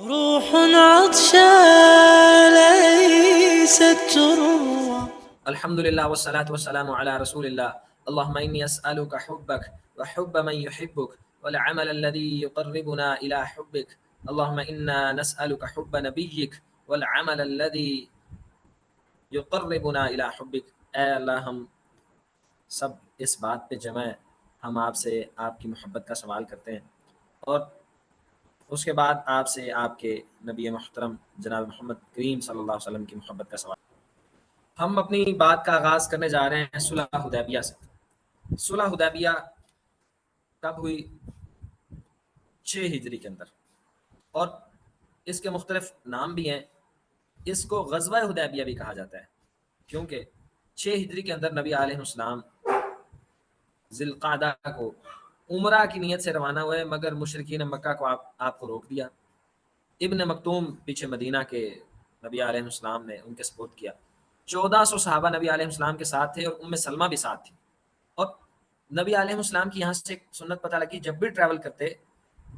روح عطشى ليست تروى. الحمد لله والصلاة والسلام على رسول الله. اللهم إني أسألك حبك وحب من يحبك والعمل الذي يقربنا إلى حبك. اللهم إنا نسألك حب نبيك والعمل الذي يقربنا إلى حبك. اے اللہ، ہم سب اس بات پہ جمع ہیں، ہم آپ سے آپ کی محبت کا سوال کرتے ہیں، اور اس کے بعد آپ سے آپ کے نبی محترم جناب محمد کریم صلی اللہ علیہ وسلم کی محبت کا سوال۔ ہم اپنی بات کا آغاز کرنے جا رہے ہیں صلح حدیبیہ سے۔ صلح حدیبیہ کب ہوئی؟ 6 ہجری کے اندر، اور اس کے مختلف نام بھی ہیں۔ اس کو غزوہ حدیبیہ بھی کہا جاتا ہے، کیونکہ 6 ہجری کے اندر نبی علیہ السلام ذی القعدہ کو عمرہ کی نیت سے روانہ ہوئے، مگر مشرکین مکہ کو آپ کو روک دیا۔ ابن مکتوم پیچھے مدینہ کے نبی علیہ السلام نے ان کے سپورٹ کیا۔ 1400 صحابہ نبی علیہ السلام کے ساتھ تھے، اور ام سلمہ بھی ساتھ تھی۔ اور نبی علیہ السلام کی یہاں سے ایک سنت پتہ لگی، جب بھی ٹریول کرتے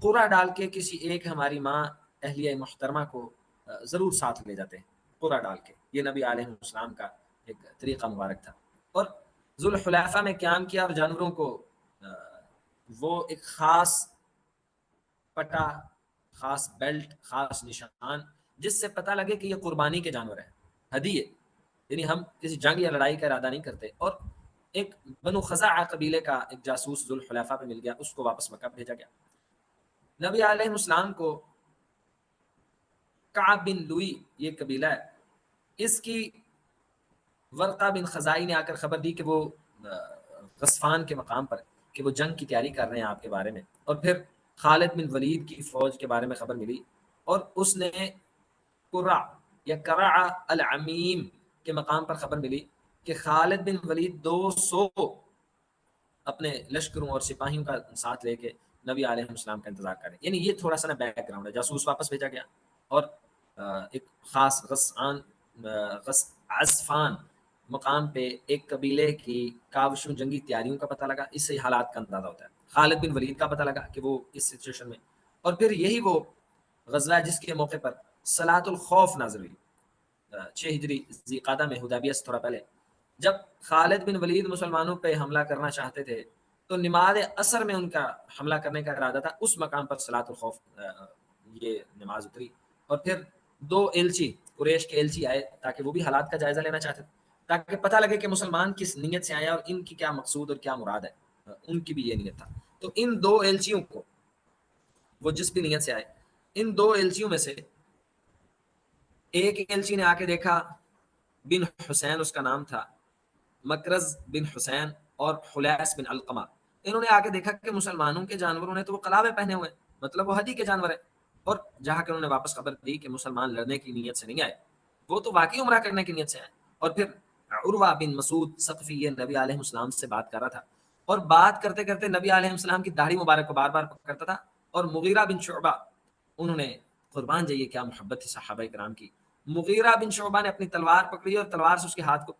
قرعہ ڈال کے کسی ایک ہماری ماں اہلیہ محترمہ کو ضرور ساتھ لے جاتے ہیں، قرعہ ڈال کے۔ یہ نبی علیہ السلام کا ایک طریقہ مبارک تھا۔ اور ذوالحلیفہ میں قیام کیا، اور جانوروں کو وہ ایک خاص پٹا، خاص بیلٹ، خاص نشان، جس سے پتہ لگے کہ یہ قربانی کے جانور ہیں، ہدیے، یعنی ہم کسی جنگ یا لڑائی کا ارادہ نہیں کرتے۔ اور ایک بنو خزاعہ قبیلے کا ایک جاسوس ذوالحلیفہ پہ مل گیا، اس کو واپس مکہ بھیجا گیا۔ نبی علیہ السلام کو کعب بن لوئی، یہ قبیلہ ہے، اس کی ورقہ بن خزائی نے آ کر خبر دی کہ وہ غسفان کے مقام پر، کہ وہ جنگ کی تیاری کر رہے ہیں آپ کے بارے میں۔ اور پھر خالد بن ولید کی فوج کے بارے میں خبر ملی، اور اس نے قرع یا کرع العمیم کے مقام پر خبر ملی کہ خالد بن ولید 200 اپنے لشکروں اور سپاہیوں کا ساتھ لے کے نبی علیہ السلام کا انتظار کریں۔ یعنی یہ تھوڑا سا نا بیک گراؤنڈ ہے۔ جاسوس واپس بھیجا گیا، اور ایک خاص عصفان مقام پہ ایک قبیلے کی کاوشوں، جنگی تیاریوں کا پتہ لگا۔ اس سے حالات کا اندازہ ہوتا ہے۔ خالد بن ولید کا پتہ لگا کہ وہ اس سچویشن میں، اور پھر یہی وہ غزوہ جس کے موقع پر صلاۃ الخوف نازل ہوئی 6 ہجری ذی قعدہ میں، حدیبیہ سے تھوڑا پہلے، جب خالد بن ولید مسلمانوں پہ حملہ کرنا چاہتے تھے تو نماز عصر میں ان کا حملہ کرنے کا ارادہ تھا۔ اس مقام پر صلاۃ الخوف یہ نماز اتری، اور پھر 2 ایلچی، قریش کے ایلچی آئے تاکہ وہ بھی حالات کا جائزہ لینا چاہتے تھے، تاکہ پتہ لگے کہ مسلمان کس نیت سے آیا اور ان کی کیا مقصود اور کیا مراد ہے۔ ان کی بھی یہ نیت تھا۔ تو ان 2 ایلچیوں کو، وہ جس بھی نیت سے آئے، ان 2 ایلچیوں میں سے ایک ایلچی نے آ کے دیکھا، بن حسین اس کا نام تھا، مکرز بن حسین اور خلیس بن علقمہ، انہوں نے آ کے دیکھا کہ مسلمانوں کے جانوروں نے تو وہ قلابے پہنے ہوئے، مطلب وہ ہدی کے جانور ہیں۔ اور جہاں کہ انہوں نے واپس خبر دی کہ مسلمان لڑنے کی نیت سے نہیں آئے، وہ تو واقعی عمرہ کرنے کی نیت سے آئے۔ اور پھر عروہ بن مسعود ثقفی، یہ نبی علیہ السلام سے بات کر رہا تھا، اور بات کرتے کرتے نبی علیہ السلام کی داڑھی مبارک کو بار بار پکڑتا تھا۔ اور مغیرہ بن شعبہ، انہوں نے، قربان جائیے کیا محبت تھی صحابہ کرام کی، مغیرہ بن شعبہ نے اپنی تلوار پکڑی اور تلوار سے اس کے ہاتھ کو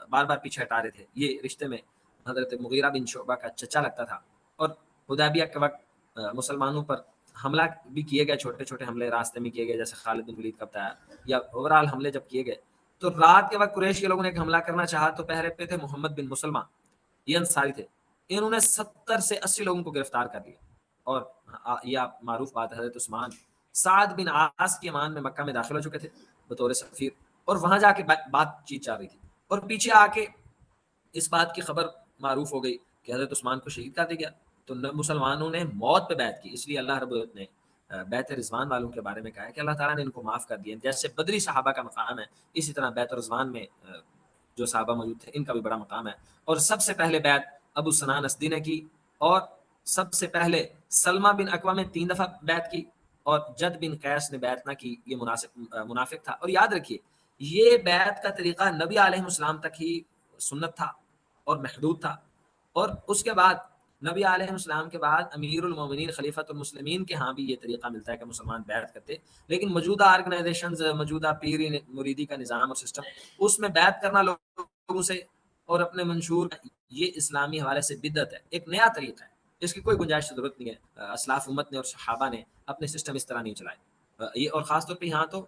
بار بار پیچھے ہٹا رہے تھے۔ یہ رشتے میں حضرت مغیرہ بن شعبہ کا چچا لگتا تھا۔ اور حدیبیہ کے وقت مسلمانوں پر حملہ بھی کیے گئے، چھوٹے چھوٹے حملے راستے میں کیے گئے، جیسے خالد بن ولید کا بتایا، یا اوورال حملے جب کیے گئے تو رات کے وقت قریش کے لوگوں نے ایک حملہ کرنا چاہا، تو پہرے پہ تھے محمد بن مسلمہ، یہ انصاری تھے، انہوں نے 70 سے 80 لوگوں کو گرفتار کر لیا۔ اور یہ معروف بات ہے، حضرت عثمان سعد بن عاص کی امان میں مکہ میں داخل ہو چکے تھے بطور سفیر، اور وہاں جا کے بات چیت چل رہی تھی، اور پیچھے آ کے اس بات کی خبر معروف ہو گئی کہ حضرت عثمان کو شہید کر دیا گیا۔ تو مسلمانوں نے موت پہ بیعت کی، اس لیے اللہ رب العزت نے بیت رضوان والوں کے بارے میں کہا ہے کہ اللہ تعالیٰ نے ان کو معاف کر دیا۔ جیسے بدری صحابہ کا مقام ہے، اسی طرح بیت رضوان میں جو صحابہ موجود تھے ان کا بھی بڑا مقام ہے۔ اور سب سے پہلے بیعت ابو سنان اسدی نے کی، اور سب سے پہلے سلمہ بن اکوہ نے 3 دفعہ بیعت کی، اور جد بن قیس نے بیعت نہ کی، یہ منافق تھا۔ اور یاد رکھیے یہ بیعت کا طریقہ نبی علیہ السلام تک ہی سنت تھا اور محدود تھا، اور اس کے بعد نبی علیہ السلام کے بعد امیر المومنین خلیفۃ المسلمین کے ہاں بھی یہ طریقہ ملتا ہے کہ مسلمان بیعت کرتے، لیکن موجودہ آرگنائزیشنز، موجودہ پیری مریدی کا نظام اور سسٹم، اس میں بیعت کرنا لوگوں سے اور اپنے منشور، یہ اسلامی حوالے سے بدعت ہے، ایک نیا طریقہ ہے، اس کی کوئی گنجائش ضرورت نہیں ہے۔ اسلاف امت نے اور صحابہ نے اپنے سسٹم اس طرح نہیں چلائے۔ یہ اور خاص طور پہ یہاں تو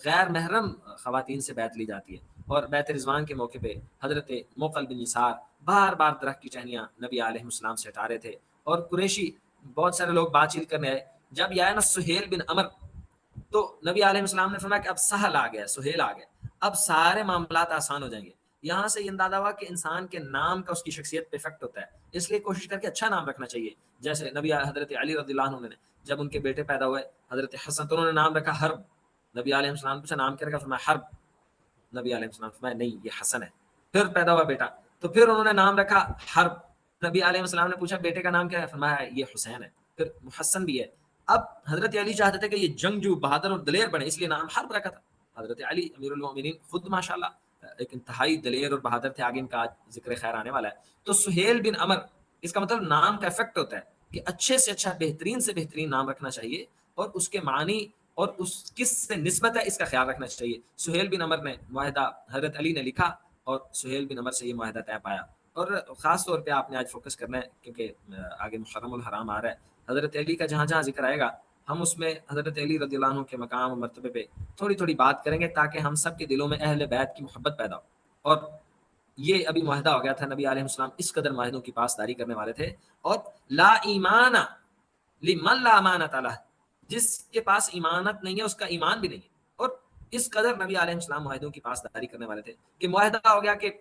غیر محرم خواتین سے بیعت لی جاتی ہے. اور بیعت رضوان کے موقع پہ حضرت موقل بن یسار بار بار درخت کی ٹہنیاں نبی علیہ السلام سے ہٹا رہے تھے. اور قریشی بہت سارے لوگ بات چیت کرنے آئے. جب یہ آیا نا سہیل بن عمر, تو نبی علیہ السلام نے فرمایا کہ اب سہل آ گیا, سہیل آ گیا, اب سارے معاملات آسان ہو جائیں گے. یہاں سے یہ اندازہ ہوا کہ انسان کے نام کا اس کی شخصیت پہ افیکٹ ہوتا ہے, اس لیے کوشش کر کے اچھا نام رکھنا چاہیے. جیسے نبی حضرت علی رضی اللہ عنہ نے جب ان کے بیٹے پیدا ہوئے حضرت حسن, تو انہوں نے نام رکھا حرب. نبی علیہ السلام نے پوچھا نام کیا رکھا, فرمایا حرب. نبی علیہ السلام فرمایا نہیں یہ حسن ہے. پھر پیدا ہوا بیٹا تو پھر انہوں نے نام رکھا حرب. نبی علیہ السلام نے پوچھا بیٹے کا نام کیا ہے, فرمایا یہ حسین ہے. پھر محسن بھی ہے. اب حضرت علی چاہتے تھے کہ یہ جنگجو بہادر اور دلیر بنے, اس لیے نام حرب رکھا تھا. حضرت علی امیر المومنین خود ماشاءاللہ ایک انتہائی دلیر اور بہادر تھے, آگے ان کا ذکر خیر آنے والا ہے. تو سہیل بن عمر, اس کا مطلب نام کا افیکٹ ہوتا ہے کہ اچھے سے اچھا بہترین سے بہترین نام رکھنا چاہیے, اور اس کے معنی اور اس کس سے نسبت ہے اس کا خیال رکھنا چاہیے. سہیل بن عمر نے معاہدہ حضرت علی نے لکھا, اور سہیل بن عمر سے یہ معاہدہ طے پایا. اور خاص طور پہ آپ نے آج فوکس کرنا ہے کیونکہ آگے محرم الحرام آ رہا ہے. حضرت علی کا جہاں جہاں ذکر آئے گا ہم اس میں حضرت علی رضی اللہ عنہ کے مقام و مرتبے پہ تھوڑی تھوڑی بات کریں گے, تاکہ ہم سب کے دلوں میں اہل بیت کی محبت پیدا ہو. اور یہ ابھی معاہدہ ہو گیا تھا, نبی علیہ السلام اس قدر معاہدوں کی پاسداری کرنے والے تھے. اور لا ایمان لمن لا امانت لہ, جس کے پاس ایمانت نہیں ہے اس کا ایمان بھی نہیں ہے. اور اس قدر نبی علیہ السلام معاہدوں کی پاسداری کرنے والے تھے کہ معاہدہ ہو گیا کہ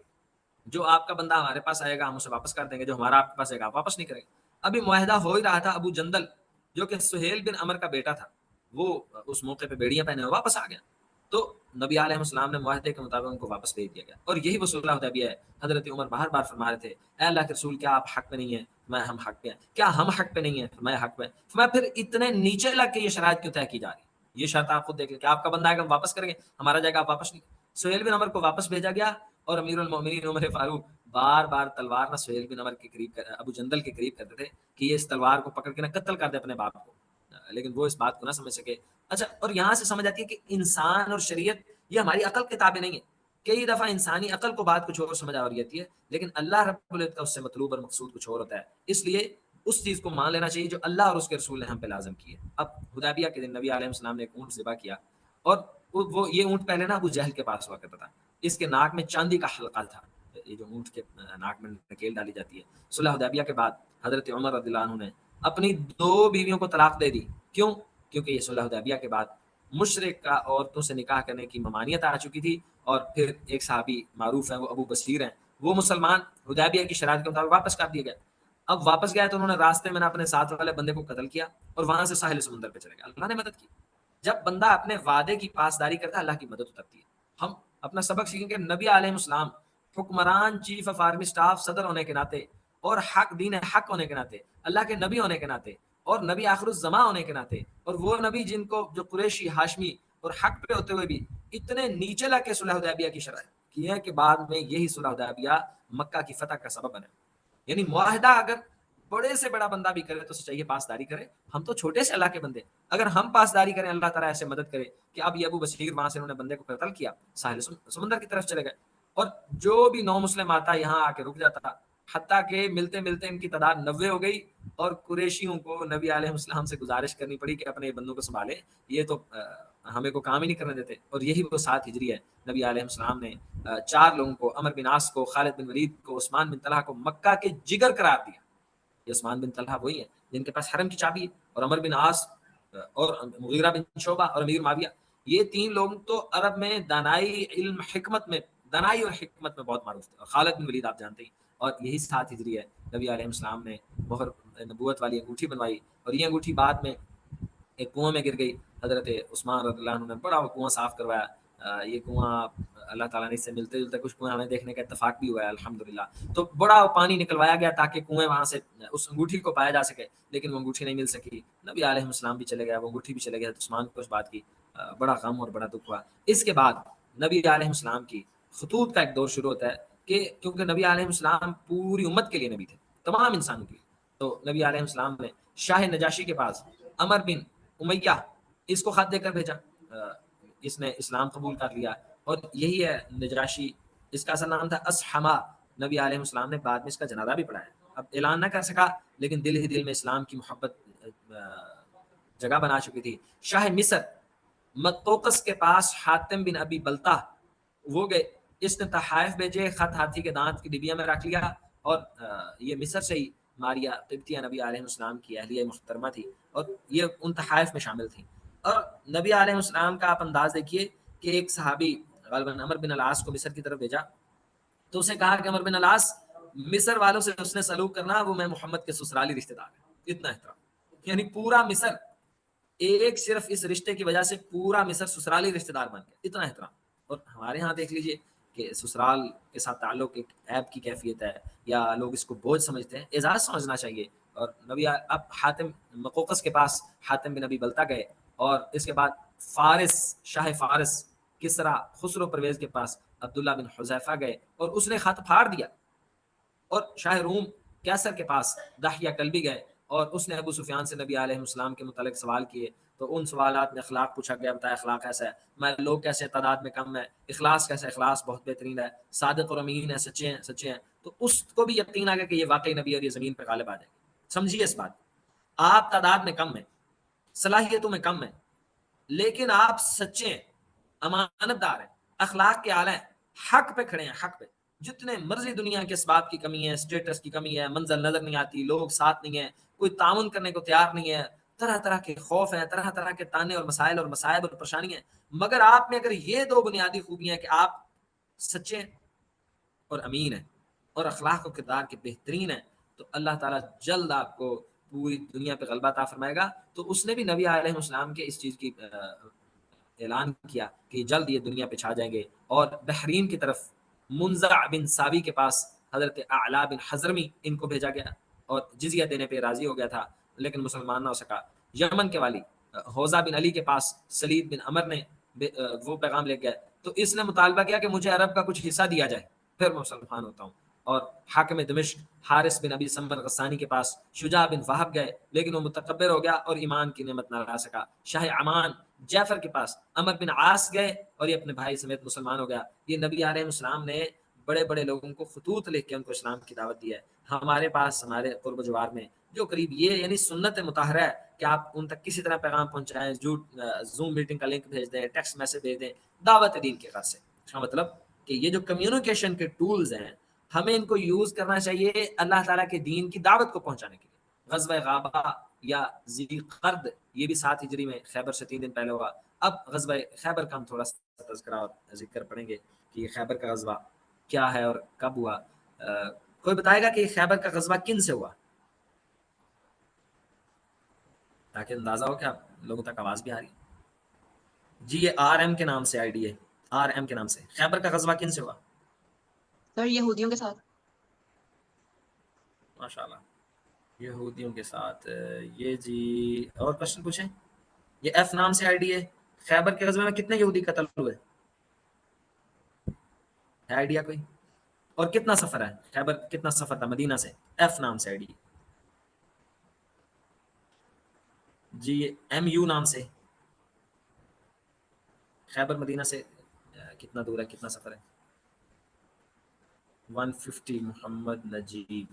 جو آپ کا بندہ ہمارے پاس آئے گا ہم اسے واپس کر دیں گے, جو ہمارا آپ کے پاس آئے گا آپ واپس نہیں کریں گے. ابھی معاہدہ ہو ہی رہا تھا, ابو جندل جو کہ سہیل بن عمر کا بیٹا تھا وہ اس موقع پہ بیڑیاں پہنے واپس آ گیا. تو نبی علیہ السلام نے معاہدے کے مطابق ان کو واپس بھیج دیا گیا. اور یہی وہ صلح حدیبیہ ہے. حضرت عمر بار بار فرما رہے تھے اے اللہ کے رسول کیا آپ حق پہ نہیں ہیں, میں ہم حق پہ ہیں. کیا ہم حق پہ نہیں ہیں, میں حق پہ. میں پھر اتنے نیچے لگ کے یہ شرائط کیوں طے کی جا رہی ہے. یہ شرط آپ خود دیکھ لیں کہ آپ کا بندہ آئے گا ہم واپس کریں گے, ہمارا جائے گا آپ واپس نہیں. سہیل بن عمر کو واپس بھیجا گیا, اور امیر المومنین عمر فاروق بار بار تلوار نہ سہیل بن عمر کے قریب ابو جندل کے قریب کرتے تھے کہ یہ اس تلوار کو پکڑ کے نہ قتل کر دے اپنے باپ کو, لیکن وہ اس بات کو نہ سمجھ سکے. اچھا, اور یہاں سے سمجھ آتی ہے کہ انسان اور شریعت یہ ہماری عقل کے تابع نہیں ہے. کئی دفعہ انسانی عقل کو بات کچھ اور سمجھ آ رہی ہے, لیکن اللہ رب العزت کا اس سے مطلوب اور مقصود کچھ اور ہوتا ہے. اس لیے اس چیز کو مان لینا چاہیے جو اللہ اور اس کے رسول نے ہم پہ لازم کی ہے. اب حدیبیہ کے دن نبی علیہ السلام نے ایک اونٹ ذبح کیا, اور وہ یہ اونٹ پہلے نا ابو جہل کے پاس ہوا کرتا تھا. اس کے ناک میں چاندی کا حلقہ تھا, یہ جو اونٹ کے ناک میں نکیل ڈالی جاتی ہے. صلح حدیبیہ کے بعد حضرت عمر رضی اللہ عنہ نے اپنی 2 بیویوں کو طلاق دے دی. کیوں؟ کیونکہ یہ صلح حدیبیہ کے بعد مشرک کا عورتوں سے نکاح کرنے کی ممانعت آ چکی تھی. اور پھر ایک صحابی معروف ہیں, وہ ابو بصیر ہیں, وہ مسلمان حدیبیہ کی شرائط کے مطابق واپس کر دیے گئے. اب واپس گئے تو انہوں نے راستے میں نہ اپنے ساتھ والے بندے کو قتل کیا, اور وہاں سے ساحل سمندر پہ چلے گئے. اللہ نے مدد کی. جب بندہ اپنے وعدے کی پاسداری کرتا ہے اللہ کی مدد اترتی ہے. ہم اپنا سبق سیکھیں کہ نبی علیہ السلام حکمران, چیف آف آرمی اسٹاف, صدر ہونے کے ناطے, اور حق دین حق ہونے کے ناطے, اللہ کے نبی ہونے کے ناطے, اور نبی آخر الزماں ہونے کے ناطے, اور وہ نبی جن کو جو قریشی ہاشمی اور حق پہ ہوتے ہوئے بھی اتنے نیچے لا کے صلح حدیبیہ کی شرائط کی ہے کہ بعد میں یہی صلح حدیبیہ مکہ کی فتح کا سبب بنے. یعنی معاہدہ اگر بڑے سے بڑا بندہ بھی کرے تو اسے چاہیے پاسداری کرے. ہم تو چھوٹے سے اللہ کے بندے, اگر ہم پاسداری کریں اللہ تعالیٰ ایسے مدد کرے کہ اب یہ ابو بصیر وہاں سے انہوں نے بندے کو قتل کیا, ساحل سمندر کی طرف چلے گئے, اور جو بھی نو مسلم آتا یہاں آ کے رک جاتا, حتیٰ کہ ملتے ملتے ان کی تعداد 90 ہو گئی. اور قریشیوں کو نبی علیہ السلام سے گزارش کرنی پڑی کہ اپنے بندوں کو سنبھالے, یہ تو ہمیں کو کام ہی نہیں کرنے دیتے. اور یہی وہ 7 ہجری ہے. نبی علیہ السلام نے 4 لوگوں کو, عمر بن عاص کو, خالد بن ولید کو, عثمان بن طلحہ کو مکہ کے جگر قرار دیا. یہ عثمان بن طلحہ وہی ہیں جن کے پاس حرم کی چابی ہے, اور عمر بن عاص اور مغیرہ بن شعبہ اور امیر معاویہ, یہ 3 لوگ تو عرب میں دانائی, علم, حکمت میں, دانائی اور حکمت میں بہت معروف تھے. اور خالد بن ولید آپ جانتے ہیں. اور یہی 7 ہجری ہے. نبی علیہ السلام نے مہر نبوت والی انگوٹھی بنوائی, اور یہ انگوٹھی بعد میں ایک کنویں میں گر گئی. حضرت عثمان رضی اللہ عنہ نے بڑا وہ کنواں صاف کروایا. یہ کنواں اللہ تعالیٰ نے اس سے ملتے جلتے کچھ کنویں ہمیں دیکھنے کا اتفاق بھی ہوا ہے الحمدللہ. تو بڑا پانی نکلوایا گیا تاکہ کنویں وہاں سے اس انگوٹھی کو پایا جا سکے, لیکن وہ انگوٹھی نہیں مل سکی. نبی علیہ السلام بھی چلے گیا, وہ انگوٹھی بھی چلے گیا. عثمان کو اس بات کی بڑا غم اور بڑا دکھ ہوا. اس کے بعد نبی علیہ السلام کی خطوط کا ایک دور شروع ہوتا ہے, کہ کیونکہ نبی علیہ السلام پوری امت کے لیے نبی تھے, تمام انسانوں کے لیے. تو نبی علیہ السلام نے شاہ نجاشی کے پاس عمر بن امیہ اس کو خط دے کر بھیجا. اس نے اسلام قبول کر لیا, اور یہی ہے نجاشی. اس کا اصل نام تھا اسحما. نبی علیہ السلام نے بعد میں اس کا جنازہ بھی پڑھایا. اب اعلان نہ کر سکا, لیکن دل ہی دل میں اسلام کی محبت جگہ بنا چکی تھی. شاہ مصر مقوقس کے پاس حاتم بن ابی بلتا وہ گئے، اس نے تحائف بھیجے، خط ہاتھی کے دانت کی ڈبیا میں رکھ لیا، اور یہ مصر سے ہی ماریا قبطیہ نبی علیہ السلام کی اہلیہ محترمہ تھی، اور یہ ان تحائف میں شامل تھیں. اور نبی علیہ السلام کا آپ انداز دیکھیے کہ ایک صحابی غالباً عمر بن العاص کو مصر کی طرف بھیجا، تو اسے کہا کہ عمر بن العاص مصر والوں سے اس نے سلوک کرنا، وہ میں محمد کے سسرالی رشتہ دار ہیں. اتنا احترام، یعنی پورا مصر ایک صرف اس رشتے کی وجہ سے پورا مصر سسرالی رشتہ دار بن گیا، اتنا احترام. اور ہمارے ہاں دیکھ لیجئے کہ سسرال کے ساتھ تعلق ایک عیب کی کیفیت ہے، یا لوگ اس کو بوجھ سمجھتے ہیں، اعزاز سمجھنا چاہیے. اور نبی اب حاتم مقوقس کے پاس حاتم بن ابی بلتا گئے، اور اس کے بعد فارس، شاہ فارس کسرا خسرو پرویز کے پاس عبداللہ بن حذیفہ گئے، اور اس نے خط پھاڑ دیا. اور شاہ روم کیسر کے پاس دحیہ کلبی گئے، اور اس نے ابو سفیان سے نبی علیہ السلام کے متعلق سوال کیے، تو ان سوالات میں اخلاق پوچھا گیا، بتایا اخلاق کیسا ہے، میں لوگ کیسے تعداد میں کم ہے، اخلاص کیسا ہے، اخلاص بہت بہترین ہے، صادق اور امین ہے، سچے ہیں سچے ہیں. تو اس کو بھی یقین آ گیا کہ یہ واقعی نبی اور یہ زمین پہ غالب آ جائے گی. سمجھیے اس بات، آپ تعداد میں کم ہیں، صلاحیتوں میں کم ہیں، لیکن آپ سچے ہیں، امانت دار ہیں، اخلاق کے اعلی ہیں، حق پہ کھڑے ہیں، حق پہ. جتنے مرضی دنیا کے اسباب کی کمی ہے، اسٹیٹس کی کمی ہے، منزل نظر نہیں آتی، لوگ ساتھ نہیں ہیں، کوئی تعاون کرنے کو تیار نہیں ہے، طرح طرح کے خوف ہیں، طرح طرح کے تانے اور مسائل اور مصائب اور پریشانی ہیں، مگر آپ میں اگر یہ دو بنیادی خوبیاں ہیں کہ آپ سچے ہیں اور امین ہیں اور اخلاق و کردار کے بہترین ہیں، تو اللہ تعالیٰ جلد آپ کو پوری دنیا پہ غلبہ عطا فرمائے گا. تو اس نے بھی نبی علیہ السلام کے اس چیز کی اعلان کیا کہ جلد یہ دنیا پہ چھا جائیں گے. اور بحرین کی طرف منزع بن ساوی کے پاس حضرت اعلیٰ بن حضرمی ان کو بھیجا گیا، اور جزیہ دینے پہ راضی ہو گیا تھا، لیکن مسلمان نہ ہو سکا. یمن کے والی حوزہ بن علی کے پاس سلید بن عمر نے وہ پیغام لے گئے، تو اس نے مطالبہ کیا کہ مجھے عرب کا کچھ حصہ دیا جائے، پھر میں مسلمان ہوتا ہوں. اور حاکم دمشق حارث بن ابی سمبر غسانی کے پاس شجاع بن وہب گئے، لیکن وہ متکبر ہو گیا اور ایمان کی نعمت نہ لا سکا. شاہ عمان جعفر کے پاس عمر بن عاص گئے، اور یہ اپنے بھائی سمیت مسلمان ہو گیا. یہ نبی علیہ السلام نے بڑے بڑے لوگوں کو خطوط لکھ کے ان کو اسلام کی دعوت دی ہے. ہمارے پاس ہمارے قرب و جوار میں جو قریب یہ یعنی سنت مطہرہ ہے کہ آپ ان تک کسی طرح پیغام پہنچائیں، زوم میٹنگ کا لنک بھیج دیں، ٹیکسٹ میسج بھیج دیں، دعوت دین کے غرض سے. اس کا مطلب کہ یہ جو کمیونیکیشن کے ٹولز ہیں ہمیں ان کو یوز کرنا چاہیے اللہ تعالیٰ کے دین کی دعوت کو پہنچانے کے لیے. غزوہ غابہ یا ذی قرد یہ بھی 7 ہجری میں خیبر سے 3 دن پہلے ہوا. اب غزوہ خیبر کا ہم تھوڑا سا تذکرہ اور ذکر پڑھیں گے کہ یہ خیبر کا غزوہ کیا ہے اور کب ہوا. کوئی بتائے گا کہ یہ خیبر کا غزوہ کن سے ہوا، تاکہ اندازہ ہو کہ آپ لوگوں تک آواز بھی آ رہی ہے. جی یہ آر ایم کے نام سے آئی ڈی ہے، آر ایم کے نام سے. خیبر کا غزوہ کن سے ہوا؟ سر یہودیوں کے ساتھ. ماشاء اللہ، یہودیوں کے ساتھ. یہ جی اور کوشچن پوچھیں. یہ ایف نام سے آئی ڈی ہے. خیبر کے غزوے میں کتنے یہودی قتل ہوئے، ہے آئیڈیا کوئی؟ اور کتنا سفر ہے خیبر، کتنا سفر تھا مدینہ سے؟ ایف نام سے I D. G M U نام سے. خیبر مدینہ سے کتنا دور ہے، کتنا سفر ہے؟ 150. محمد نجیب.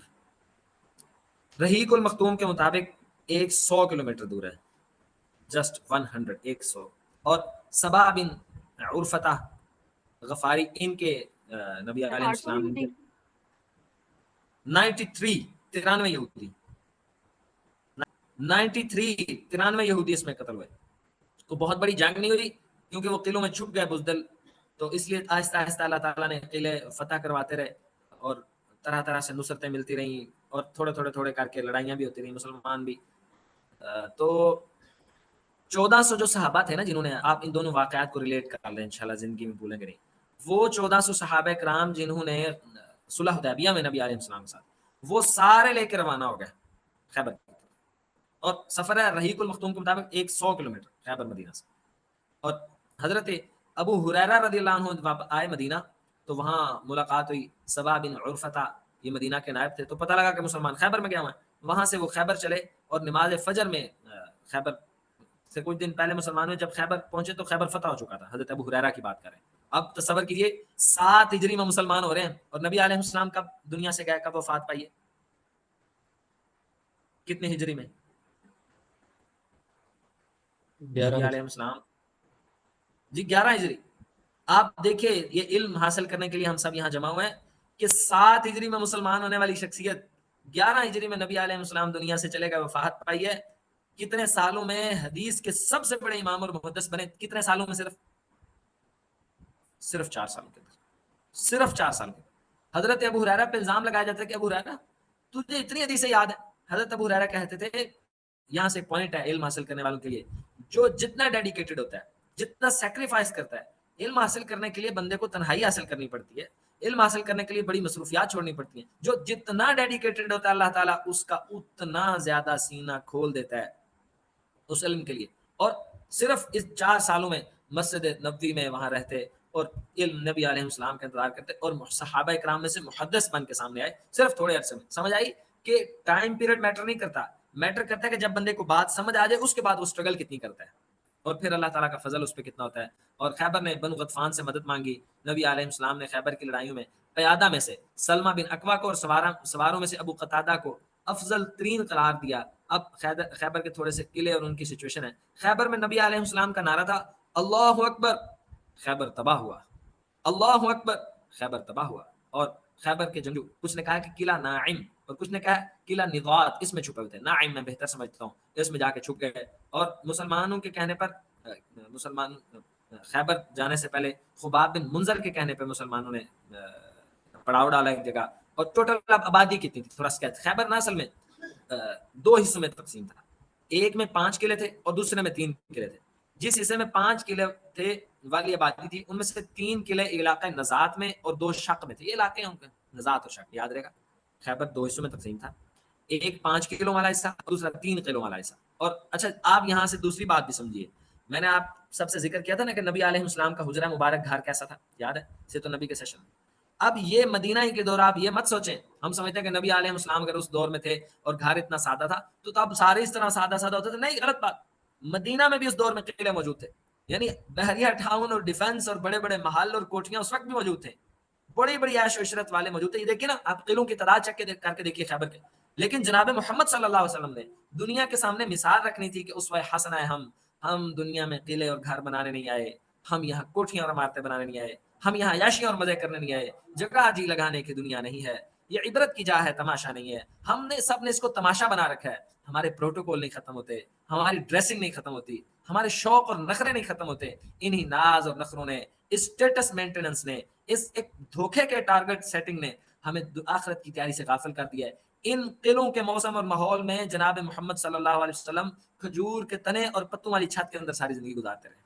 رحیق المختوم کے مطابق 100 کلومیٹر دور ہے، جسٹ 100، 100. اور سبا بن عرفتہ غفاری ان کے نبی علیہ 800 السلام یہودی. 93 93 یہودی 93 یہودی اس میں قتل ہوئے. تو بہت بڑی جنگ نہیں ہوئی کیونکہ وہ قلعوں میں چھپ گئے بزدل، تو اس لیے آہستہ آہستہ اللہ تعالیٰ نے قلعے فتح کرواتے رہے، اور طرح طرح سے نصرتیں ملتی رہیں، اور تھوڑے تھوڑے تھوڑے کر کے لڑائیاں بھی ہوتی رہیں، مسلمان بھی. تو 1400 جو صحابہ تھے نا جنہوں نے، آپ ان دونوں واقعات کو ریلیٹ کر لیں انشاءاللہ زندگی میں بھولیں گے نہیں. وہ 1400 صحابہ کرام جنہوں نے صلح حدیبیہ میں نبی علیہ السلام کے ساتھ، وہ سارے لے کے روانہ ہو گئے خیبر کی طرف. اور سفر ہے رحیق المختوم کے مطابق 100 کلومیٹر خیبر مدینہ سے. اور حضرت ابو ہریرہ رضی اللہ عنہ آئے مدینہ، تو وہاں ملاقات ہوئی. سبا بن عرفتہ یہ مدینہ کے نائب تھے، تو پتہ لگا کہ مسلمان خیبر میں گیا ہوا ہے. وہاں سے وہ خیبر چلے، اور نماز فجر میں خیبر سے کچھ دن پہلے مسلمان ہوئے. جب خیبر پہنچے تو خیبر فتح ہو چکا تھا. حضرت ابو ہریرہ کی بات کریں. اب تصور کیجئے 7 ہجری میں مسلمان ہو رہے ہیں، اور نبی علیہ السلام کب دنیا سے گئے، کب وفات پائیے، کتنے ہجری میں؟ نبی علیہ السلام جی 11 ہجری. آپ دیکھیے یہ علم حاصل کرنے کے لیے ہم سب یہاں جمع ہوئے ہیں کہ 7 ہجری میں مسلمان ہونے والی شخصیت 11 ہجری میں نبی علیہ السلام دنیا سے چلے گئے، وفات پائی ہے. کتنے سالوں میں حدیث کے سب سے بڑے امام اور محدث بنے؟ کتنے سالوں میں؟ صرف 4 سالوں کے اندر. صرف 4 سال کے. حضرت ابو ہریرہ پہ الزام لگایا جاتا ہے کہ ابو ہریرہ تجھے اتنی حدیثیں یاد ہے. حضرت ابو ہریرہ کہتے تھے، یہاں سے ایک پوائنٹ ہے علم حاصل کرنے والوں کے لیے، جو جتنا ڈیڈیکیٹڈ ہوتا ہے، جتنا سیکریفائس کرتا ہے، علم حاصل کرنے کے لیے بندے کو تنہائی حاصل کرنی پڑتی ہے، علم حاصل کرنے کے لیے بڑی مصروفیات چھوڑنی پڑتی ہیں. جو جتنا ڈیڈیکیٹڈ ہوتا ہے اللہ تعالیٰ اس کا اتنا زیادہ سینہ کھول دیتا ہے اس علم کے لیے. اور صرف اس 4 سالوں میں مسجد نبوی میں وہاں رہتے اور علم نبی علیہ السلام کا انتظار کرتے، اور صحابہ اکرام میں سے محدث بن کے سامنے آئے صرف تھوڑے عرصے میں. سمجھ آئی کہ ٹائم پیریڈ میٹر نہیں کرتا، میٹر کرتا ہے کہ جب بندے کو بات سمجھ آ جائے اس کے بعد وہ اسٹرگل کتنی کرتا ہے اور پھر اللہ تعالیٰ کا فضل اس پہ کتنا ہوتا ہے. اور خیبر نے بنو غطفان سے مدد مانگی. نبی علیہ السلام نے خیبر کی لڑائیوں میں قیادہ میں سے سلمہ بن اکوا کو اور سواروں میں سے ابو قتادہ کو افضل ترین قرار دیا. اب خیبر کے تھوڑے سے قلعے اور ان کی سچویشن ہے. خیبر میں نبی علیہ السلام کا نعرہ تھا اللہ اکبر، خیبر تباہ ہوا. اللہ اکبر، خیبر تباہ ہوا. اور خیبر کے جنگجو کچھ نے کہا کہ قلعہ ناعم اور کچھ نے کہا قلعہ نضات، اس میں چھپے ہوئے تھے. ناعم میں بہتر سمجھتا ہوں، اس میں جا کے چھپ گئے. اور مسلمانوں کے کہنے پر مسلمان خیبر جانے سے پہلے خباب بن منذر کے کہنے پہ مسلمانوں نے پڑاؤ ڈالا ایک جگہ. اور ٹوٹل آبادی کتنی تھی تھوڑا سا؟ خیبر نہ اصل میں 2 حصوں میں تقسیم تھا. ایک میں 5 قلعے تھے اور دوسرے میں 3 قلعے تھے. جس حصے میں 5 قلعے تھے والی آبادی تھی، ان میں سے 3 قلعے علاقہ نزات میں اور 2 شق میں تھے. یہ علاقے ہیں ان کے، نزات اور شق، یاد رہے گا. خیبر 2 حصوں میں تقسیم تھا، ایک 5 قلعوں والا حصہ اور دوسرا 3 قلعوں والا حصہ. اور اچھا آپ یہاں سے دوسری بات بھی سمجھیے، میں نے آپ سب سے ذکر کیا تھا نا کہ نبی علیہ السلام کا حجرہ مبارک گھر کیسا تھا، یاد ہے؟ سے تو نبی کے سیشن میں. اب یہ مدینہ ہی کے دور آپ یہ مت سوچیں، ہم سمجھتے ہیں کہ نبی علیہ السلام اگر اس دور میں تھے اور گھر اتنا سادہ تھا تو اب سارے اس طرح سادہ سادہ ہوتے تھے. نہیں، غلط بات. مدینہ میں بھی اس دور میں قلعے موجود تھے، یعنی بحریہ ٹاؤن اور ڈیفنس اور بڑے بڑے محل اور کوٹیاں اس وقت بھی موجود تھے، بڑی بڑی عیش و عشرت والے موجود تھے. یہ دیکھیے نا آپ قلعوں کی تعداد چیک کر کے دیکھیے خیبر کے. لیکن جناب محمد صلی اللہ علیہ وسلم نے دنیا کے سامنے مثال رکھنی تھی کہ اسوہ حسنہ ہے. ہم دنیا میں قلعے اور گھر بنانے نہیں آئے، ہم یہاں کوٹھیاں اور عمارتیں بنانے نہیں آئے، ہم یہاں عیاشیاں اور مزے کرنے نہیں آئے. جگہ جی لگانے کی دنیا نہیں ہے، یہ عبرت کی جا ہے، تماشا نہیں ہے. ہم نے سب نے اس کو تماشا بنا رکھا ہے. ہمارے پروٹوکول نہیں ختم ہوتے، ہماری ڈریسنگ نہیں ختم ہوتی، ہمارے شوق اور نخرے نہیں ختم ہوتے. انہی ناز اور نخروں نے، اسٹیٹس مینٹیننس نے، اس ایک دھوکے کے ٹارگٹ سیٹنگ نے ہمیں آخرت کی تیاری سے غافل کر دیا ہے. ان قلعوں کے موسم اور ماحول میں جناب محمد صلی اللہ علیہ وسلم کھجور کے تنے اور پتوں والی چھت کے اندر ساری زندگی گزارتے رہے.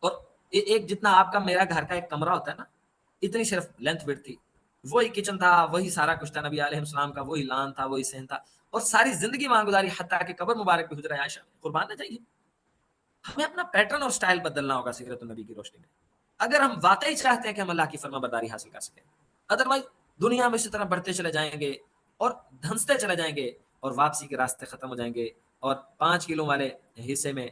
اور ایک جتنا آپ کا میرا گھر کا ایک کمرہ ہوتا ہے نا، اتنی صرف لینتھ وڈتھ تھی. وہی کچن تھا، وہی سارا کچھ تھا نبی علیہ السلام کا، وہی لان تھا، وہی صحن تھا. اور ساری زندگی وہاں گزاری، حتیٰ کہ قبر مبارک بھی حجرہ عائشہ میں. قربان نہ چاہیے. ہمیں اپنا پیٹرن اور سٹائل بدلنا ہوگا سیرت النبی کی روشنی میں، اگر ہم واقعی چاہتے ہیں کہ ہم اللہ کی فرما برداری حاصل کر سکیں. ادروائز دنیا میں اسی طرح بڑھتے چلے جائیں گے اور دھنستے چلے جائیں گے اور واپسی کے راستے ختم ہو جائیں گے. اور 5 کلو والے حصے میں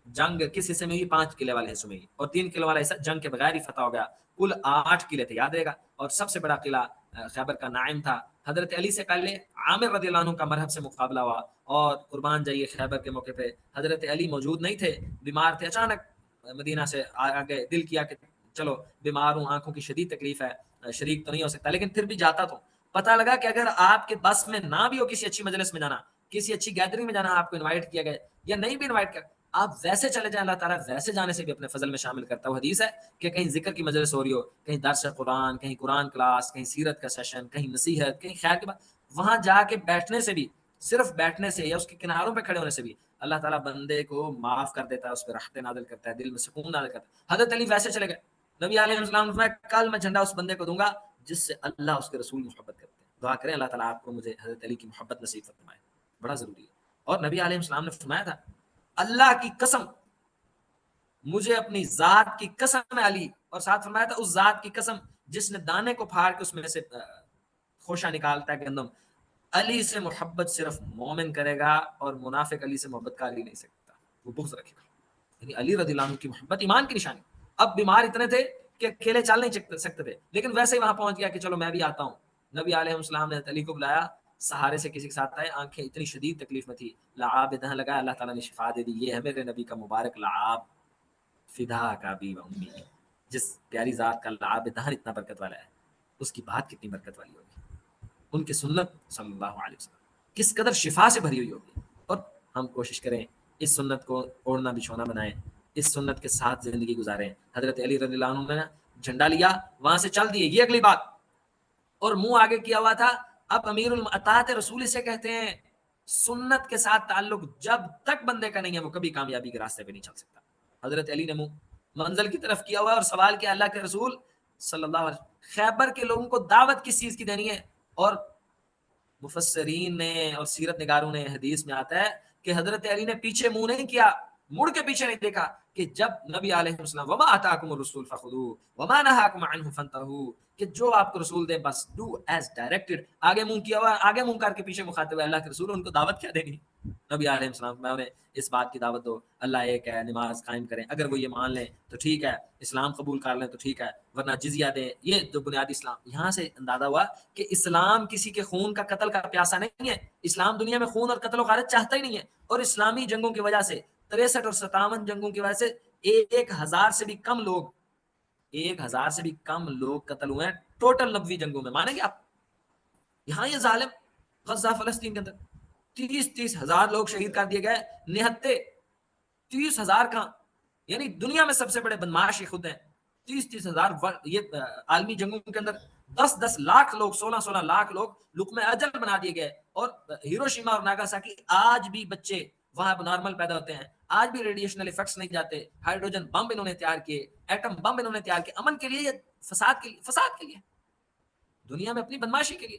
جنگ کس حصے میں ہوئی؟ 5 قلعے والے حصے میں ہوئی. اور 3 قلعوں والا حصہ جنگ کے بغیر ہی فتح ہو گیا. کل 8 قلعے تھے، یاد رہے گا. اور سب سے بڑا قلعہ خیبر کا ناعم تھا. حضرت علی سے پہلے عامر رضی اللہ عنہ کا مرحب سے مقابلہ ہوا. اور قربان جائیے خیبر کے موقع پہ حضرت علی موجود نہیں تھے، بیمار تھے. اچانک مدینہ سے آگے دل کیا کہ چلو بیمار ہوں، آنکھوں کی شدید تکلیف ہے، شریک تو نہیں ہو سکتا، لیکن پھر بھی جاتا تو. پتہ لگا کہ اگر آپ کے بس میں نہ بھی ہو کسی اچھی مجلس میں جانا، کسی اچھی گیدرنگ میں جانا، آپ کو انوائٹ کیا گیا یا نہیں بھی انوائٹ کیا، آپ ویسے چلے جائیں، اللہ تعالیٰ ویسے جانے سے بھی اپنے فضل میں شامل کرتا ہے. وہ حدیث ہے کہ کہیں ذکر کی مجلس ہو رہی ہو، کہیں درس قرآن، کہیں قرآن کلاس، کہیں سیرت کا سیشن، کہیں نصیحت، کہیں خیر کی بات، وہاں جا کے بیٹھنے سے بھی، صرف بیٹھنے سے یا اس کے کناروں پہ کھڑے ہونے سے بھی اللہ تعالیٰ بندے کو معاف کر دیتا ہے، اس پہ رحمت نازل کرتا ہے، دل میں سکون نازل کرتا ہے. حضرت علی ویسے چلے گئے. نبی علیہ السلام نے فرمایا کل میں جھنڈا اس بندے کو دوں گا جس سے اللہ اس کے رسول محبت کرتے ہیں. دعا کریں اللہ تعالیٰ آپ کو مجھے حضرت علی کی محبت نصیب فرمائے، بڑا ضروری ہے. اور نبی علیہ السلام نے فرمایا تھا اللہ کی قسم، مجھے اپنی ذات کی قسم ہے علی، اور ساتھ فرمایا تھا اس ذات کی قسم جس نے دانے کو پھاڑ کے اس میں سے خوشہ نکالتا ہے گندم، علی سے محبت صرف مومن کرے گا اور منافق علی سے محبت کر ہی نہیں سکتا، وہ بغض رکھے گا. یعنی علی رضی اللہ عنہ کی محبت ایمان کی نشانی. اب بیمار اتنے تھے کہ اکیلے چل نہیں سکتے تھے، لیکن ویسے ہی وہاں پہنچ گیا کہ چلو میں بھی آتا ہوں. نبی علیہ السلام نے علی کو بلایا، سہارے سے کسی کے ساتھ آئے، آنکھیں اتنی شدید تکلیف میں تھی، لعاب دہن لگایا، اللہ تعالیٰ نے شفا دے دی. یہ ہے میرے نبی کا مبارک لعاب. فدا کا بھی و امی، جس پیاری ذات کا لعاب دہن اتنا برکت والا ہے، اس کی بات کتنی برکت والی ہوگی، ان کی سنت صلی اللہ علیہ وسلم کس قدر شفا سے بھری ہوئی ہوگی. اور ہم کوشش کریں اس سنت کو اوڑھنا بچھونا بنائیں، اس سنت کے ساتھ زندگی گزاریں. حضرت علی رضی اللہ عنہ نے جھنڈا لیا، وہاں سے چل دیے، یہ اگلی بات، اور منہ آگے کیا ہوا تھا. اب امیر الاطاعت رسول سے کہتے ہیں سنت کے ساتھ تعلق جب تک بندے کا نہیں ہے وہ کبھی کامیابی کے راستے پہ نہیں چل سکتا. حضرت علی نے منہ منزل کی طرف کیا ہوا اور سوال کیا اللہ کے رسول صلی اللہ علیہ وسلم، خیبر کے لوگوں کو دعوت کس چیز کی دینی ہے؟ اور مفسرین نے اور سیرت نگاروں نے حدیث میں آتا ہے کہ حضرت علی نے پیچھے منہ نہیں کیا، مڑ کے پیچھے نہیں دیکھا، کہ جب نبی علیہ السلام وما آتاکم الرسول فخذوه وما نهاکم عنه فانتهوا، کہ جو آپ کو رسول دے بس ڈو ایز ڈائریکٹڈ. آگے منہ کیا ہوا، آگے منہ کر کے پیچھے مخاطب ہے اللہ کے رسول، ان کو دعوت کیا دینی؟ نبی علیہ السلام میں انہیں اس بات کی دعوت دو اللہ ایک ہے، نماز قائم کریں، اگر وہ یہ مان لیں تو ٹھیک ہے، اسلام قبول کر لیں تو ٹھیک ہے، ورنہ جزیہ دیں. یہ جو بنیادی اسلام، یہاں سے اندازہ ہوا کہ اسلام کسی کے خون کا قتل کا پیاسا نہیں ہے. اسلام دنیا میں خون اور قتل و غارت چاہتا ہی نہیں ہے. اور اسلامی جنگوں کی وجہ سے 63 اور 57 جنگوں کی وجہ سے 1000 سے بھی کم لوگ 1000 سے بھی کم لوگ قتل ہوئے ہیں ٹوٹل 90 جنگوں میں. مانیں گے آپ؟ یہاں یہ ظالم غزہ فلسطین کے اندر 30 ہزار لوگ شہید کر دیے گئے، نہتے 30,000 کا، یعنی دنیا میں سب سے بڑے بدماش یہ خود ہیں. 30,000 یہ عالمی جنگوں کے اندر 10 لاکھ لوگ، 16 لاکھ لوگ لقمہ اجل بنا دیے گئے. اور ہیروشیما اور ناگاساکی آج بھی بچے وہاں نارمل پیدا ہوتے ہیں، آج بھی ریڈیشنل ایفیکٹس نہیں جاتے. ہائیڈروجن بم انہوں نے تیار کیے، ایٹم بم انہوں نے تیار کیے، امن کے لیے، فساد کے لیے، دنیا میں اپنی بدماشی کے لیے.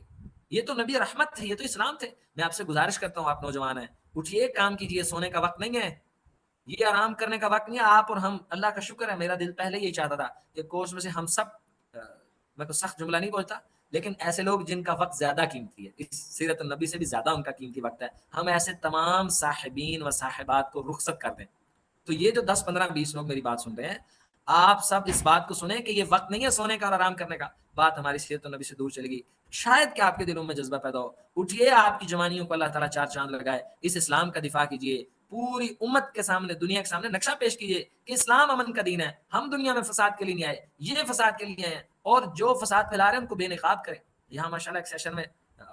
یہ تو نبی رحمت تھے، یہ تو اسلام تھے. میں آپ سے گزارش کرتا ہوں، آپ نوجوان ہیں، اٹھیے، کام کیجیے. سونے کا وقت نہیں ہے، یہ آرام کرنے کا وقت نہیں ہے. آپ اور ہم، اللہ کا شکر ہے، میرا دل پہلے یہی چاہتا تھا کہ کورس میں سے ہم سب، میں تو سخت جملہ نہیں بولتا، لیکن ایسے لوگ جن کا وقت زیادہ قیمتی ہے، اس سیرت النبی سے بھی زیادہ ان کا قیمتی وقت ہے، ہم ایسے تمام صاحبین و صاحبات کو رخصت کر دیں. تو یہ جو 10 15 20 لوگ میری بات سن رہے ہیں، آپ سب اس بات کو سنیں کہ یہ وقت نہیں ہے سونے کا اور آرام کرنے کا. بات ہماری سیرت النبی سے دور چلے گی. شاید کہ آپ کے دلوں میں جذبہ پیدا ہو، اٹھیے، آپ کی جوانیوں کو اللہ تعالیٰ 4 چاند لگائے، اس اسلام کا دفاع کیجیے، پوری امت کے سامنے، دنیا کے سامنے نقشہ پیش کیجیے کہ اسلام امن کا دین ہے، ہم دنیا میں فساد کے لیے نہیں آئے، یہ فساد کے لیے ہیں، اور جو فساد پھیلا رہے ہیں ان کو بے نقاب کریں. یہاں ماشاءاللہ ایک سیشن میں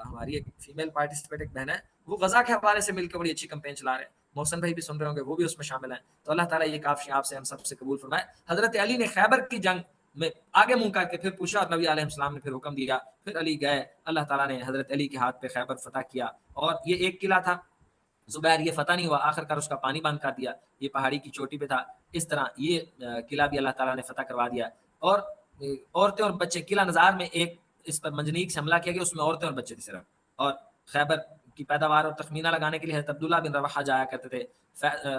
ہماری ایک فیمیل پارٹیسپیٹ ایک بہن ہے، وہ غزہ کے حوالے سے مل کے بڑی اچھی کمپین چلا رہے ہیں. محسن بھائی بھی سن رہے ہوں گے، وہ بھی اس میں شامل ہیں. تو اللہ تعالیٰ یہ کافی آپ سے ہم سب سے قبول فرمائے. حضرت علی نے خیبر کی جنگ میں آگے منہ کر کے پھر پوچھا، اور نبی علیہ السلام نے پھر حکم دیا، پھر علی گئے، اللہ تعالیٰ نے حضرت علی کے ہاتھ پہ خیبر فتح کیا. اور یہ ایک قلعہ تھا زبیر، یہ فتح نہیں ہوا، آخر کار اس کا پانی بند کر دیا، یہ پہاڑی کی چوٹی پہ تھا. اس طرح یہ قلعہ بھی اللہ تعالیٰ نے فتح کروا دیا. اور عورتیں اور بچے، قلعہ نظار میں ایک اس پر منجنیق سے حملہ کیا گیا، اس میں عورتیں اور بچے تھے صرف. اور خیبر کی پیداوار اور تخمینہ لگانے کے لیے حضرت عبداللہ بن رواحہ جایا کرتے تھے.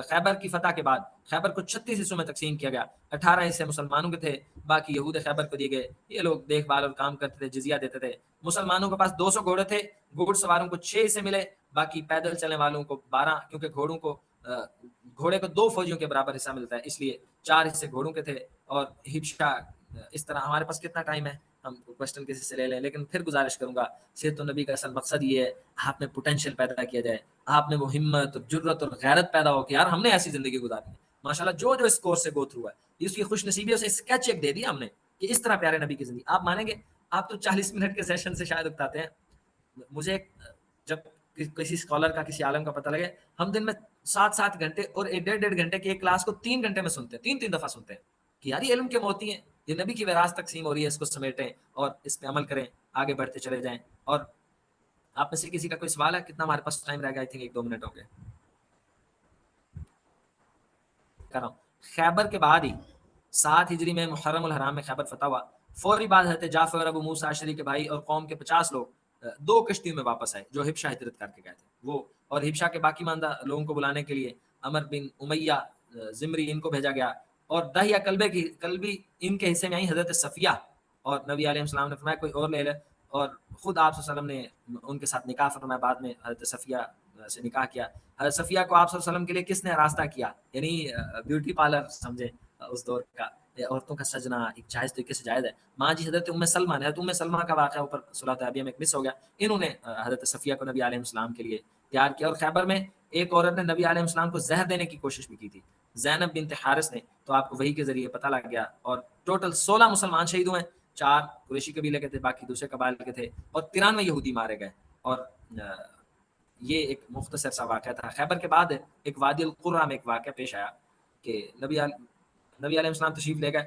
خیبر کی فتح کے بعد خیبر کو 36 حصوں میں تقسیم کیا گیا، 18 حصے مسلمانوں کے تھے، باقی یہود خیبر کو دیے گئے. یہ لوگ دیکھ بھال اور کام کرتے تھے، جزیہ دیتے تھے. مسلمانوں کے پاس 200 گھوڑے تھے، گھوڑ سواروں کو 6 حصے ملے، باقی پیدل چلنے والوں کو 12، کیونکہ گھوڑے کو 2 فوجیوں کے برابر حصہ ملتا ہے، اس لیے 4 حصے گھوڑوں کے تھے. اور ہبشہ، اس طرح. ہمارے پاس کتنا ٹائم ہے؟ ہم کوشچن کسی سے لے لیں، لیکن پھر گزارش کروں گا، سیرت النبی کا اصل مقصد یہ ہے آپ میں پوٹینشیل پیدا کیا جائے، آپ میں وہ ہمت اور جرت اور غیرت پیدا ہو کہ یار ہم نے ایسی زندگی گزارنی ہے. ماشاءاللہ جو اس کورس سے گو تھرو ہے، اس کی خوش نصیبی سے اسکیچ ایک دے دیا ہم نے کہ اس طرح پیارے نبی کی زندگی. آپ مانیں گے، آپ تو 40 منٹ کے سیشن سے شاید اکتاتے ہیں. مجھے جب کسی اسکالر کا، کسی عالم کا پتہ لگے، ہم دن میں 7 گھنٹے اور 1.5 گھنٹے کی ایک کلاس کو 3 گھنٹے میں سنتے ہیں، 3 دفعہ سنتے ہیں کہ یار یہ علم کے موتی ہیں، یہ نبی کی وراثت تقسیم ہو رہی ہے، اس کو سمیٹیں اور اس پہ عمل کریں، آگے بڑھتے چلے جائیں. اور آپ میں سے کسی کا کوئی سوال ہے؟ کتنا ہمارے پاس ٹائم رہ گیا؟ آئی تھنک 1-2 منٹ ہو گئے. کر رہا ہوں. خیبر کے بعد ہی 7 ہجری میں محرم الحرام میں خیبر فتح ہوا. فوری بعد حضرت جعفر ابو موسیٰ اشعری کے بھائی اور قوم کے 50 لوگ 2 کشتیوں میں واپس آئے جو حبشہ ہجرت کر کے گئے تھے. وہ اور حبشہ کے باقی ماندہ لوگوں کو بلانے کے لیے عمر بن امیہ زمری ان کو بھیجا گیا. اور دہیہ کلبی ان کے حصے میں آئی حضرت صفیہ، اور نبی علیہ السلام نے فرمایا کوئی اور لے لے، اور خود آپ صلی اللہ علیہ وسلم نے ان کے ساتھ نکاح فرمایا. بعد میں حضرت صفیہ سے نکاح کیا. حضرت صفیہ کو آپ صلی اللہ علیہ وسلم کے لیے کس نے راستہ کیا؟ یعنی بیوٹی پارلر سمجھے اس دور کا، عورتوں کا سجنا ایک جائز طریقے سے جائز ہے. ماں جی حضرت ام سلمہ نے، حضرت ام سلمہ کا واقعہ اوپر صلح حدیبیہ میں مس ہو گیا، انہوں نے حضرت صفیہ کو نبی علیہ السلام کے لیے تیار کیا. اور خیبر میں ایک عورت نے نبی علیہ السلام کو زہر دینے کی کوشش بھی کی تھی. زینب بنت حارث نے، تو آپ کو وحی کے ذریعے پتہ لگ گیا، اور ٹوٹل 16 مسلمان شہید ہوئے، 4 قریشی قبیلے کے تھے، باقی دوسرے قبائل کے تھے، اور 93 یہودی مارے گئے. اور یہ ایک مختصر سا واقعہ تھا. خیبر کے بعد ایک وادی القرہ میں ایک واقعہ پیش آیا کہ نبی علیہ السلام تشریف لے گئے،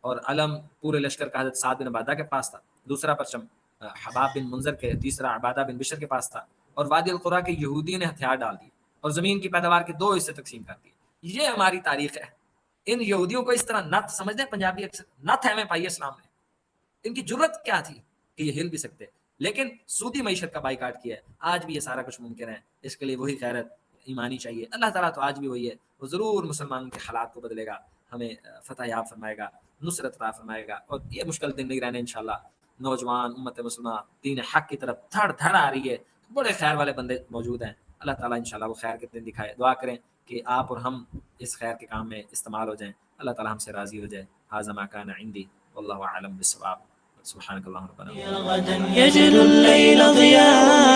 اور علم پورے لشکر کا حضرت سعد بن عبادہ کے پاس تھا، دوسرا پرچم حباب بن منذر کے، تیسرا عبادہ بن بشر کے پاس تھا، اور وادی القرہ کے یہودیوں نے ہتھیار ڈال دیے اور زمین کی پیداوار کے 2 حصے تقسیم کر دیے. یہ ہماری تاریخ ہے. ان یہودیوں کو اس طرح نت سمجھتے ہیں پنجابی اکثر، نت ہے ہمیں پائی اسلام نے. ان کی جرت کیا تھی کہ یہ ہل بھی سکتے، لیکن سودی معیشت کا بائیکاٹ کیا ہے. آج بھی یہ سارا کچھ ممکن ہے، اس کے لیے وہی غیرت ایمانی چاہیے. اللہ تعالیٰ تو آج بھی وہی ہے، وہ ضرور مسلمانوں کے حالات کو بدلے گا، ہمیں فتح یاب فرمائے گا، نصرت عطا فرمائے گا، اور یہ مشکل دن نہیں رہنے انشاءاللہ. نوجوان امت مسلمہ دین حق کی طرف دھڑ دھڑ آ رہی ہے، بڑے خیر والے بندے موجود ہیں. اللہ تعالیٰ انشاءاللہ وہ خیر کے دن دکھائے. دعا کریں کہ آپ اور ہم اس خیر کے کام میں استعمال ہو جائیں، اللہ تعالیٰ ہم سے راضی ہو جائے. ھذا ما کان عندی واللہ اعلم بالصواب. سبحانک اللہم ربنا يجل الليل ضياء